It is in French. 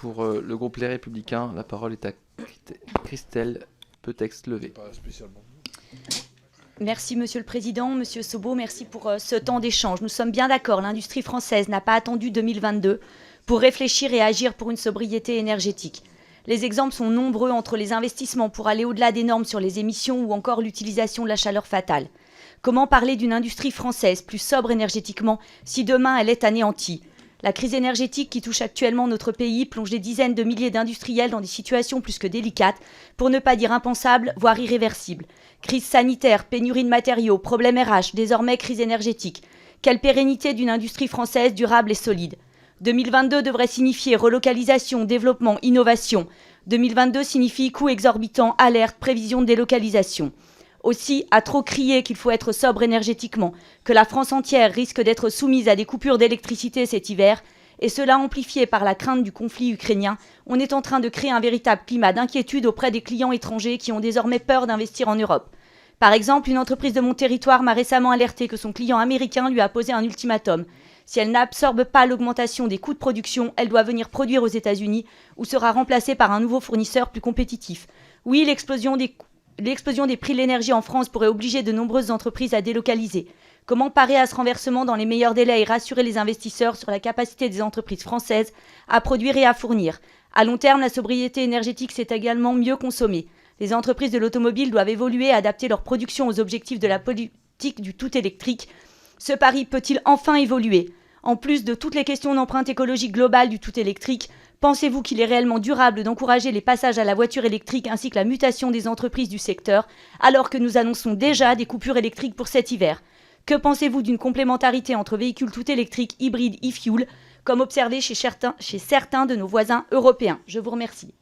pour le groupe Les Républicains, la parole est à Christelle Peut-Levé. Pas spécialement. Merci Monsieur le Président, Monsieur Sobo, merci pour ce temps d'échange. Nous sommes bien d'accord, l'industrie française n'a pas attendu 2022 pour réfléchir et agir pour une sobriété énergétique. Les exemples sont nombreux entre les investissements pour aller au-delà des normes sur les émissions ou encore l'utilisation de la chaleur fatale. Comment parler d'une industrie française plus sobre énergétiquement si demain elle est anéantie ? La crise énergétique qui touche actuellement notre pays plonge des dizaines de milliers d'industriels dans des situations plus que délicates, pour ne pas dire impensables, voire irréversibles. Crise sanitaire, pénurie de matériaux, problèmes RH, désormais crise énergétique. Quelle pérennité d'une industrie française durable et solide ? 2022 devrait signifier relocalisation, développement, innovation. 2022 signifie coûts exorbitants, alerte, prévision de délocalisation. Aussi, à trop crier qu'il faut être sobre énergétiquement, que la France entière risque d'être soumise à des coupures d'électricité cet hiver, et cela amplifié par la crainte du conflit ukrainien, on est en train de créer un véritable climat d'inquiétude auprès des clients étrangers qui ont désormais peur d'investir en Europe. Par exemple, une entreprise de mon territoire m'a récemment alerté que son client américain lui a posé un ultimatum. Si elle n'absorbe pas l'augmentation des coûts de production, elle doit venir produire aux États-Unis ou sera remplacée par un nouveau fournisseur plus compétitif. Oui, l'explosion des prix de l'énergie en France pourrait obliger de nombreuses entreprises à délocaliser. Comment parer à ce renversement dans les meilleurs délais et rassurer les investisseurs sur la capacité des entreprises françaises à produire et à fournir ? À long terme, la sobriété énergétique, c'est également mieux consommer. Les entreprises de l'automobile doivent évoluer et adapter leur production aux objectifs de la politique du tout électrique. Ce pari peut-il enfin évoluer ? En plus de toutes les questions d'empreinte écologique globale du tout électrique, pensez-vous qu'il est réellement durable d'encourager les passages à la voiture électrique ainsi que la mutation des entreprises du secteur, alors que nous annonçons déjà des coupures électriques pour cet hiver ? Que pensez-vous d'une complémentarité entre véhicules tout électriques, hybrides, e-fuel, comme observé chez certains de nos voisins européens ? Je vous remercie.